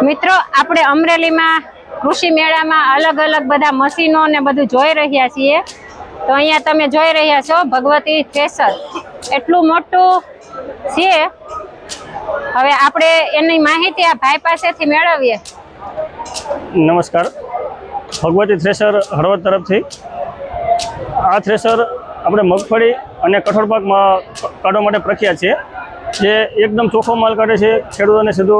મિત્રો આપણે અમરેલીમાં કૃષિ મેળામાં અલગ અલગ બધા મશીનો ને બધું જોઈ રહ્યા છીએ। તો અહીંયા તમે જોઈ રહ્યા છો ભગવતી થ્રેસર એટલું મોટું છે। હવે આપણે એની માહિતી આ ભાઈ પાસેથી મેળવીએ। નમસ્કાર, ભગવતી થ્રેસર હળવદ તરફથી। આ થ્રેસર આપણે મગફળી અને કઠોળ પાકમાં કાઢવા માટે પ્રખ્યાત છે, જે એકદમ ચોખ્ખો માલ કાઢે છે, ખેડૂતોને સીધો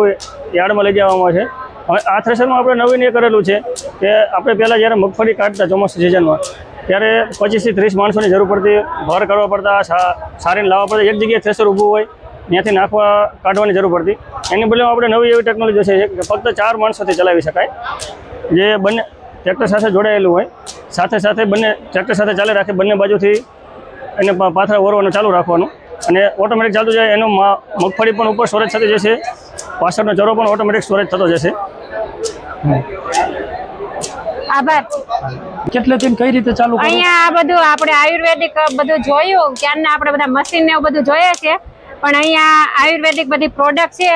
યાર્ડમાં લઈ જવામાં છે। હવે આ થ્રેસરમાં આપણે નવીન એ કરેલું છે કે આપણે પહેલાં જ્યારે મગફળી કાઢતા ચોમાસા સિઝનમાં ત્યારે 25 થી 30 માણસોની જરૂર પડતી, ભાર કાઢવા પડતા, સારીને લાવવા પડતા, એક જગ્યાએ થ્રેસર ઊભું હોય ત્યાંથી કાઢવાની જરૂર પડતી। એની બદલે આપણે નવી એવી ટેકનોલોજી છે કે ફક્ત 4 માણસોથી ચલાવી શકાય, જે બંને ટ્રેક્ટર સાથે જોડાયેલું હોય, સાથે સાથે બંને ટ્રેક્ટર સાથે ચાલે રાખે, બંને બાજુથી એને પાથરા ઓરવાનું ચાલુ રાખવાનું અને ઓટોમેટિક ચાલતું જાય। એનો મગફળી પણ ઉપર સ્ટોરેજ થતી જશે, પાછળનો ચરો પણ ઓટોમેટિક સ્ટોરેજ થતો જશે। આભાર। કેટલે દિન કઈ રીતે ચાલુ કરો? અહીંયા આ બધું આપણે આયુર્વેદિક બધું જોયું, ક્યારના આપણે બધા મશીન ને એવું બધું જોઈએ છે, પણ અહીંયા આયુર્વેદિક બધી પ્રોડક્ટ છે।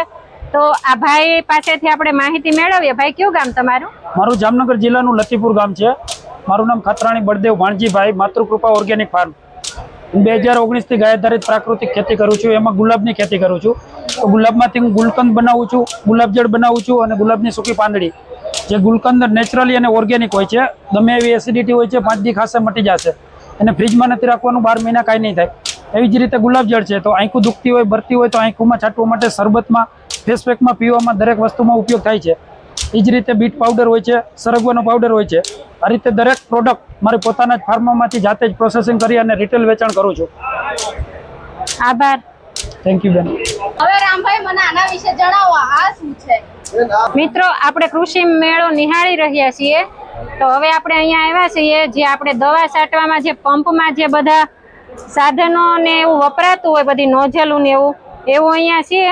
તો આ ભાઈ પાસેથી આપણે માહિતી મેળવીએ। ભાઈ, કયું ગામ તમારું? મારું જામનગર જિલ્લાનું લતીપુર ગામ છે। મારું નામ ખત્રાણી બળદેવ ભાણજીભાઈ, માતૃકૃપા ઓર્ગેનિક ફાર્મ। 2019 થી ગાય આધારિત પ્રાકૃતિક ખેતી કરું છું, એમાં ગુલાબની ખેતી કરું છું। તો ગુલાબમાંથી હું ગુલકંદ બનાવું છું, ગુલાબજળ બનાવું છું અને ગુલાબની સૂકી પાંદડી, જે ગુલકંદ નેચરલી અને ઓર્ગેનિક હોય છે, ગમે એવી એસિડિટી હોય છે 5 દી ખાસે મટી જશે, અને ફ્રીજમાં નથી રાખવાનું, 12 મહિના કાંઈ નહીં થાય। એવી જ રીતે ગુલાબજળ છે, તો આંખું દુખતી હોય, બરતી હોય તો આંખુમાં છાંટવા માટે, શરબતમાં, ફેસ પેકમાં, પીવામાં, દરેક વસ્તુમાં ઉપયોગ થાય છે। એ જ રીતે બીટ પાવડર હોય છે, સરગવાનો પાવડર હોય છે। આ રીતે દરેક પ્રોડક્ટ મારી પોતાના જ ફાર્મમાંથી જાતે જ પ્રોસેસિંગ કરી અને રિટેલ વેચાણ કરું છું। આભાર। થેન્ક યુ બેન। હવે રામભાઈ મને આના વિશે જણાવો, આ શું છે? મિત્રો, આપણે કૃષિ મેળો નિહાળી રહ્યા છીએ। તો હવે આપણે અહીંયા આવ્યા છીએ, જે આપણે દવા છાંટવામાં જે પંપમાં જે બધા સાધનો ને એવું વપરાતું હોય, બધી નોઝલું ને એવું અહીંયા છે।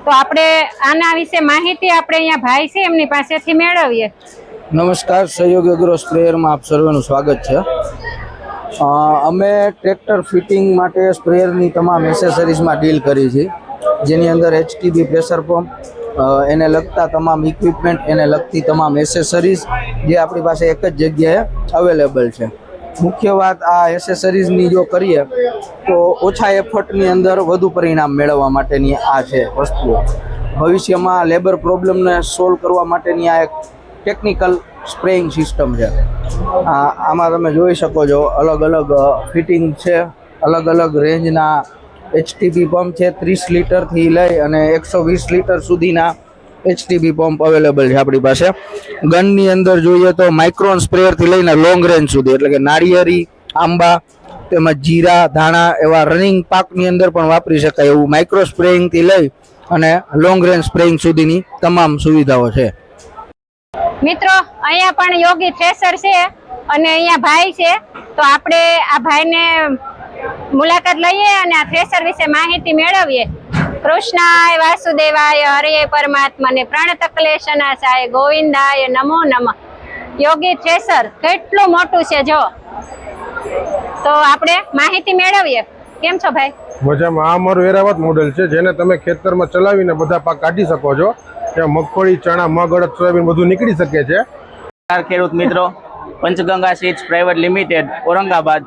તો આપણે આના વિશે માહિતી આપણે અહીંયા ભાઈ છે એમની પાસેથી મેળવીએ। નમસ્કાર, સહયોગ એગ્રો સ્પ્રેયરમાં આપ સર્વેનું સ્વાગત છે। અમે ટ્રેક્ટર ફિટિંગ માટે સ્પ્રેયરની તમામ એસેસરીઝમાં ડીલ કરી છે, જેની અંદર HTB પ્રેશર પંપ, એને લગતા તમામ ઇક્વિપમેન્ટ, એને લગતી તમામ એસેસરીઝ જે આપણી પાસે એક જ જગ્યાએ અવેલેબલ છે। મુખ્ય વાત આ એસેસરીઝની જો કરીએ તો ઓછા એફર્ટની અંદર વધુ પરિણામ મેળવવા માટેની આ છે વસ્તુઓ। ભવિષ્યમાં લેબર પ્રોબ્લેમને સોલ્વ કરવા માટેની આ એક ટેકનિકલ સ્પ્રેઇંગ સિસ્ટમ છે। આમાં તમે જોઈ શકો છો અલગ અલગ ફિટિંગ છે, અલગ અલગ રેન્જના HTB પંપ છે। 30 લીટરથી લઈ અને 120 લીટર સુધીના HTB પંપ અવેલેબલ છે આપણી પાસે। ગનની અંદર જોઈએ તો માઇક્રોન સ્પ્રેયરથી લઈને લોંગ રેન્જ સુધી, એટલે કે નાળિયેરી, આંબા, તેમજ જીરા, ધાણા એવા રનિંગ પાકની અંદર પણ વાપરી શકાય એવું માઇક્રો સ્પ્રેઇંગથી લઈ અને લોંગ રેન્જ સ્પ્રેઇંગ સુધીની તમામ સુવિધાઓ છે। મિત્રો, અહીંયા પણ યોગી થ્રેસર છે અને અહીંયા ભાઈ છે। તો આપણે આ ભાઈને મુલાકાત લઈએ અને આ થ્રેસર વિશે માહિતી મેળવીએ। કૃષ્ણાય વાસુદેવાય હરે પરમાત્માને પ્રાણત ક્લેશનાશાય ગોવિંદાય નમો નમઃ। યોગી થ્રેસર કેટલું મોટું છે જો। તો આપણે માહિતી મેળવીએ। કેમ છો ભાઈ? મજામાં। આ અમારું એરાવત મોડેલ છે, જેને તમે ખેતરમાં ચલાવીને બધા પાક કાઢી શકો છો। ત્યાં મગફળી, ચણા, મગ, અડદ, સોયાબીન બધું નીકળી શકે છે। ખેડૂત મિત્રો, Panchganga seeds private limited Aurangabad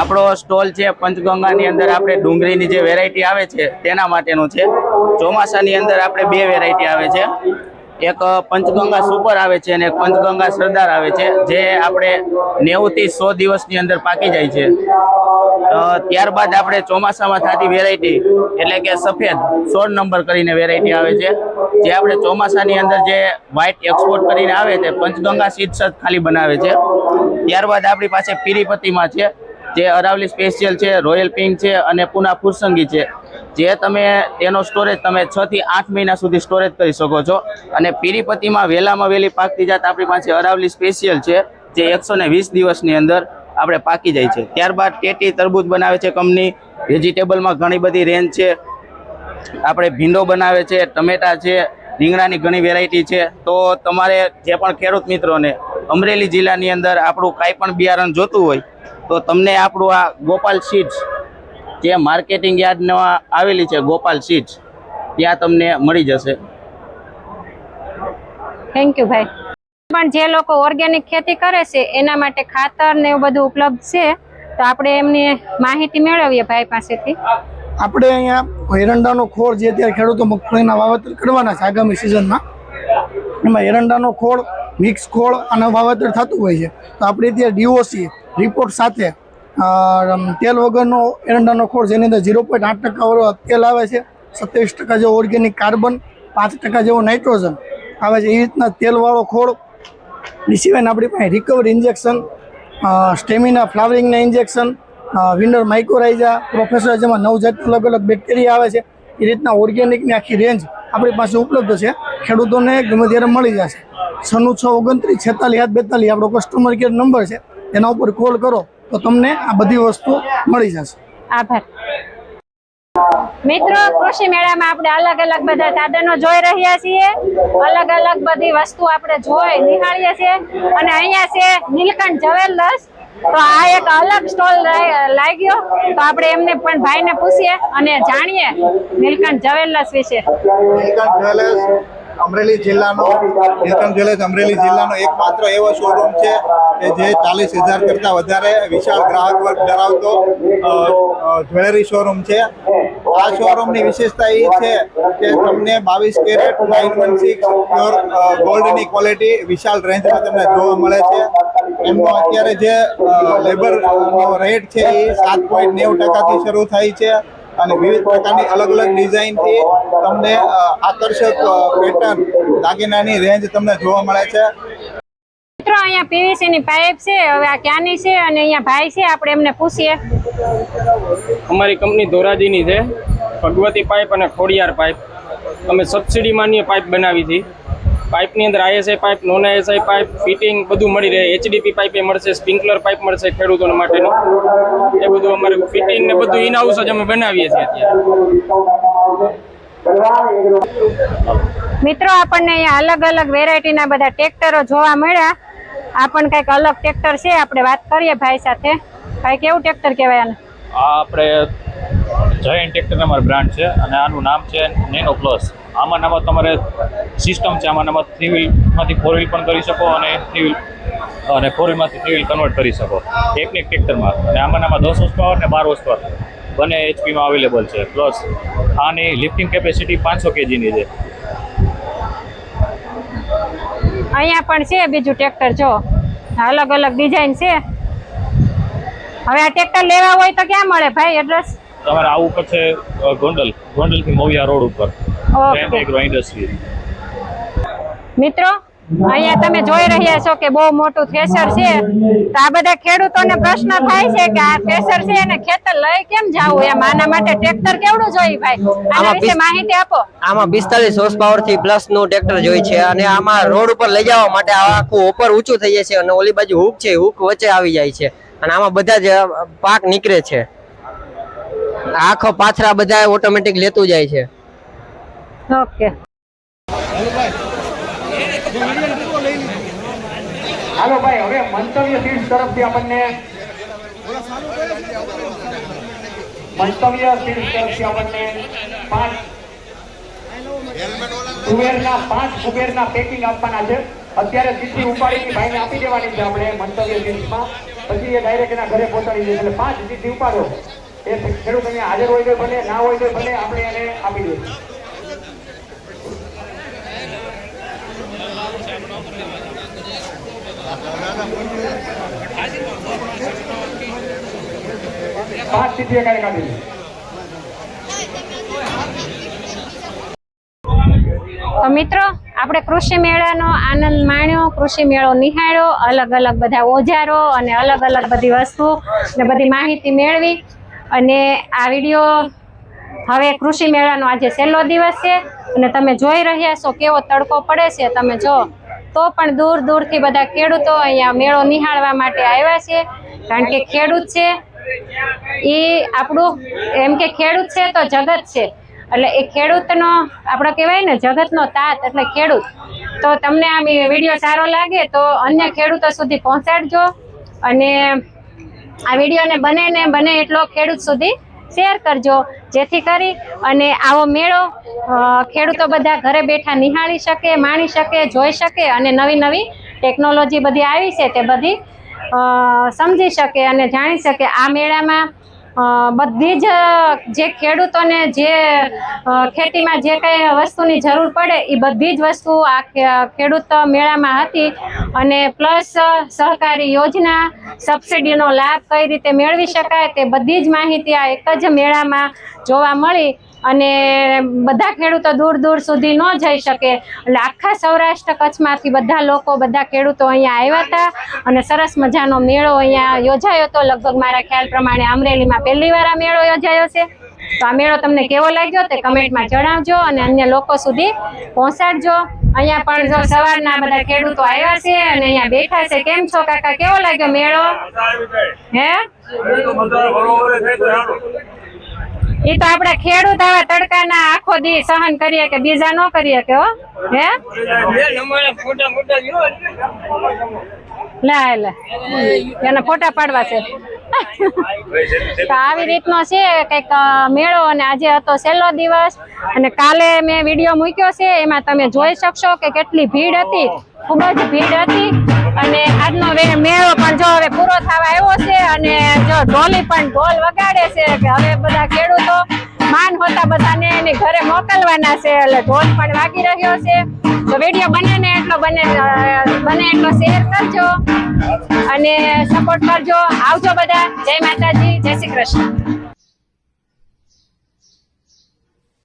આપણો સ્ટોલ છે। પંચગંગાની અંદર આપણે ડુંગળીની જે વેરાયટી આવે છે તેના માટેનું છે। ચોમાસાની અંદર આપણે 2 વેરાયટી આવે છે, એક પંચગંગા સુપર આવે છે અને એક પંચગંગા સરદાર આવે છે, જે આપણે 90 થી 100 દિવસની અંદર પાકી જાય છે। ત્યારબાદ આપણે ચોમાસામાં થતી વેરાયટી એટલે કે સફેદ 16 નંબર કરીને વેરાયટી આવે છે, જે આપણે ચોમાસાની અંદર જે વ્હાઇટ એક્સપોર્ટ કરીને આવે છે, પંચગંગા સીડ્સ જ ખાલી બનાવે છે। ત્યારબાદ આપણી પાસે પીરીપતિમાં છે, જે અરાવલી સ્પેશિયલ છે, રોયલ પિંક છે અને પુના ફુરસંગી છે, જે તમે તેનો સ્ટોરેજ તમે 6 થી 8 મહિના સુધી સ્ટોરેજ કરી શકો છો। અને પીરીપતિમાં વહેલામાં વહેલી પાકતી જાત આપણી પાસે અરાવલી સ્પેશિયલ છે, જે 120 દિવસની અંદર આપણે પાકી જાય છે। ત્યારબાદ ટેટી તરબૂચ બનાવે છે કંપની। વેજીટેબલમાં ઘણી બધી રેન્જ છે, આપણે ભીંડો બનાવે છે, ટમેટા છે, રીંગણાની ઘણી વેરાયટી છે। તો તમારે જે પણ ખેડૂત મિત્રોને અમરેલી જિલ્લાની અંદર આપણું કાંઈ પણ બિયારણ જોતું હોય તો તમને આપણું આ ગોપાલ સીડ્સ, જે માર્કેટિંગ યાર્ડમાં આવેલી છે ગોપાલ સીડ્સ, ત્યાં તમને મળી જશે। થેન્ક યુ ભાઈ. પણ જે લોકો ઓર્ગેનિક ખેતી કરે છે એના માટે ખાતર ને એવું બધું ઉપલબ્ધ છે, તો આપણે એમની માહિતી મેળવીએ ભાઈ પાસેથી. આપણે અહીંયા એરંડાનો ખોળ જે અત્યારે ખેડૂતો મગફળીના વાવેતર કરવાના છે આગામી સિઝનમાં, એમાં એરંડાનો ખોળ, મિક્સ ખોળ અને વાવેતર થતું હોય છે. તો આપણે અત્યારે ડીઓસી રિપોર્ટ સાથે તેલ વગરનો એરંડાનો ખોળ જેની અંદર 0.8% તેલ આવે છે, 27% જેવો ઓર્ગેનિક કાર્બન, 5% જેવો નાઇટ્રોજન આવે છે. એ રીતના તેલવાળો ખોળ સિવાયના આપણી પાસે રિકવરી ઇન્જેક્શન, સ્ટેમિના ફ્લાવરિંગના ઇન્જેક્શન, વિન્ડર માઇકોરાઇઝા, પ્રોફેસર, જેમાં 9 જાત અલગ અલગ બેક્ટેરિયા આવે છે. એ રીતના ઓર્ગેનિકની આખી રેન્જ આપણી પાસે ઉપલબ્ધ છે, ખેડૂતોને ગમે ત્યારે મળી જશે. 9629464742 આપણો કસ્ટમર કેર નંબર છે, એના ઉપર કોલ કરો તો તમને આ બધી વસ્તુ મળી જશે. આભાર. મિત્રો, કૃષિ મેળામાં આપણે અલગ અલગ બધા સાધનો જોઈ રહ્યા છીએ, અલગ અલગ બધી વસ્તુ આપણે જોઈ નિહાળીએ છીએ. અને અહીંયા છે નીલકંઠ જ્વેલર્સ, તો આ એક અલગ સ્ટોલ લાગ્યો, તો આપણે એમને પણ ભાઈને પૂછીએ અને જાણીએ નીલકંઠ જ્વેલર્સ વિશે. નીલકંઠ જ્વેલર્સ અમરેલી જિલ્લાનો એકમાત્ર એવો શોરૂમ છે કે જે 40,000 કરતાં વધારે વિશાળ ગ્રાહક વર્ગ ધરાવતો જ્વેલરી શોરૂમ છે. આ શોરૂમની વિશેષતા એ છે કે તમને 22 કેરેટ 916 પ્યોર ગોલ્ડની ક્વોલિટી વિશાળ રેન્જમાં તમને જોવા મળે છે. એમનો અત્યારે જે લેબરનો રેટ છે એ 7.90%થી શરૂ થાય છે અને વિવિધ પ્રકારની અલગ અલગ ડિઝાઇનથી તમને આકર્ષક પેટર્ન દાગીનાની રેન્જ તમને જોવા મળે છે. મિત્રો, અહીંયા પીવીસી ની પાઇપ છે, હવે આ ક્યાંની છે અને અહીંયા ભાઈ છે, આપણે એમને પૂછીએ. અમારી કંપની ધોરાજીની છે, ભગવતી પાઇપ અને ખોડિયાર પાઇપ. અમે સબસિડી માન્ય પાઇપ બનાવી હતી. પાઇપની અંદર ISI pipe, non ISI pipe, fitting બધું મળી રહે. એચડીપી પાઇપ એ મળશે, સ્પ્રિંકલર પાઇપ મળશે ખેડૂતોને માટેનું. એ બધું અમારે ફિટિંગ ને બધું ઇન હાઉસ જ અમે બનાવીએ છીએ અત્યારે. મિત્રો, આપણને અહીંયા અલગ અલગ વેરાયટીના બધા ટ્રેક્ટરો જોવા મળ્યા. આ પણ કંઈક અલગ ટ્રેક્ટર છે, આપણે વાત કરીએ ભાઈ સાથે. ભાઈ, કેવું ટ્રેક્ટર કહેવાય આને? આ આપણે જયન્ટ ટ્રેક્ટર અમારી બ્રાન્ડ છે અને આનું નામ છે નેનો પ્લસ. આમાં તમારે સિસ્ટમ છે, આમાં 3 વ્હીલમાંથી 4 વ્હીલ પણ કરી શકો અને 3 વ્હીલ અને 4 વ્હીલમાંથી 3 વ્હીલ કન્વર્ટ કરી શકો એકને એક ટ્રેક્ટરમાં. અને આમાં 10 હોર્સ પાવર ને 12 હોર્સ પાવર બંને એચપીમાં અવેલેબલ છે. પ્લસ આની લિફ્ટિંગ કેપેસિટી 500 kgની છે. અહીંયા પણ છે બીજું ટ્રેક્ટર, જો અલગ અલગ ડિઝાઇન છે. હવે આ ટ્રેક્ટર લેવા હોય તો ક્યાં મળે ભાઈ એડ્રેસ? તમારે આવવું પડશે ગોંડલથી મોવિયા રોડ ઉપર એગ્રો ઇન્ડસ્ટ્રી. મિત્રો, અહીંયા તમે જોઈ રહ્યા છો કે બહુ મોટું થ્રેશર છે. તો આ બધા ખેડૂતોને પ્રશ્ન થાય છે કે આ થ્રેશર છે અને ખેતર લઈ કેમ જાવું, એમ આના માટે ટ્રેક્ટર કેવડું જોઈએ ભાઈ? આના વિશે માહિતી આપો. આમાં 45 હોર્સ પાવર થી પ્લસ નું ટ્રેક્ટર જોઈએ છે અને આમાં રોડ ઉપર લઈ જવા માટે આખું ઉપર ઊંચું થઈ જાય છે અને ઓલી બાજુ હુક છે, હુક વચ્ચે આવી જાય છે અને આમાં બધા જ પાક નીકળે છે. આખો પાથરા બધા ઓટોમેટિક લેતું જાય છે. ઓકે. હાલો ભાઈ, હવે મંતવ્ય સીડ્સ તરફથી આપણને કુબેરના પેકિંગ આપવાના છે. અત્યારે સીધી ઉપાડીની ભાઈને આપી દેવાની છે આપણે મંતવ્ય સીડ્સમાં, પછી એ ડાયરેક્ટ એના ઘરે પહોંચાડી દે. એટલે 5 સીધી ઉપાડો. એ ખેડૂત અહીંયા હાજર હોય તો ભલે, ના હોય તો ભલે, આપણે એને આપી દઈએ. તો મિત્રો, આપણે કૃષિ મેળાનો આનંદ માણ્યો, કૃષિ મેળો નિહાળ્યો, અલગ અલગ બધા ઓજારો અને અલગ અલગ બધી વસ્તુ ને બધી માહિતી મેળવી. અને આ વિડીયો હવે કૃષિ મેળાનો આજે છેલ્લો દિવસ છે અને તમે જોઈ રહ્યા છો કેવો તડકો પડે છે. તમે જો તો પણ દૂર દૂરથી બધા ખેડૂતો અહીંયા મેળો નિહાળવા માટે આવ્યા છે, કારણ કે ખેડૂત છે એ આપણું, એમ કે ખેડૂત છે તો જગત છે. એટલે એ ખેડૂતનો આપણે કહેવાય ને જગતનો તાત એટલે ખેડૂત. તો તમને આ વિડીયો સારો લાગે તો અન્ય ખેડૂતો સુધી પહોંચાડજો અને આ વિડીયોને બને એટલો ખેડૂત સુધી શેર કરજો, જેથી કરી અને આવો મેળો ખેડૂતો બધા ઘરે બેઠા નિહાળી શકે, માણી શકે, જોઈ શકે અને નવી નવી ટેકનોલોજી બધી આવી છે તે બધી સમજી શકે અને જાણી શકે. આ મેળામાં બધી જ જે ખેડૂતોને જે ખેતીમાં જે કંઈ વસ્તુની જરૂર પડે એ બધી જ વસ્તુ આ ખેડૂત મેળામાં હતી. અને પ્લસ સહકારી યોજના, સબસિડીનો લાભ કઈ રીતે મેળવી શકાય તે બધી જ માહિતી આ એક જ મેળામાં જોવા મળી. અને બધા ખેડૂતો દૂર દૂર સુધી ન જઈ શકે એટલે આખા સૌરાષ્ટ્ર કચ્છમાંથી બધા લોકો, બધા ખેડૂતો અહીંયા આવ્યા હતા અને સરસ મજાનો મેળો અહીંયા યોજાયો હતો. લગભગ મારા ખ્યાલ પ્રમાણે અમરેલીમાં પહેલી વાર આ મેળો યોજાયો છે. તો આ મેળો તમને કેવો લાગ્યો તે કમેન્ટમાં જણાવજો અને અન્ય લોકો સુધી પહોંચાડજો. અહીંયા પણ જો સવારના બધા ખેડૂતો આવ્યા છે અને અહીંયા બેઠા છે. કેમ છો કાકા, કેવો લાગ્યો મેળો? હે, એ તો આપડા ખેડૂત આવા તડકાના આખો દી સહન કરીએ કે બીજા ન કરીએ કે હો. હે, લે એના ફોટા પાડવા છે. તો આવી રીતનો છે કંઈક મેળો અને આજે હતો છેલ્લો દિવસ અને કાલે મેં વિડીયો મૂક્યો છે, એમાં તમે જોઈ શકશો કે કેટલી ભીડ હતી, ખૂબ જ ભીડ હતી. અને આજનો મેળો પણ જો હવે પૂરો થવા આવ્યો છે અને જો ઢોલી પણ ઢોલ વગાડે છે કે હવે બધા ખેડૂતો માન હોતા બધાને એની ઘરે મોકલવાના છે એટલે ઢોલ પણ વાગી રહ્યો છે. તો વિડીયો બને એટલો શેર કરજો અને સપોર્ટ કરજો. આવજો બધા. જય માતાજી, જય શ્રી કૃષ્ણ.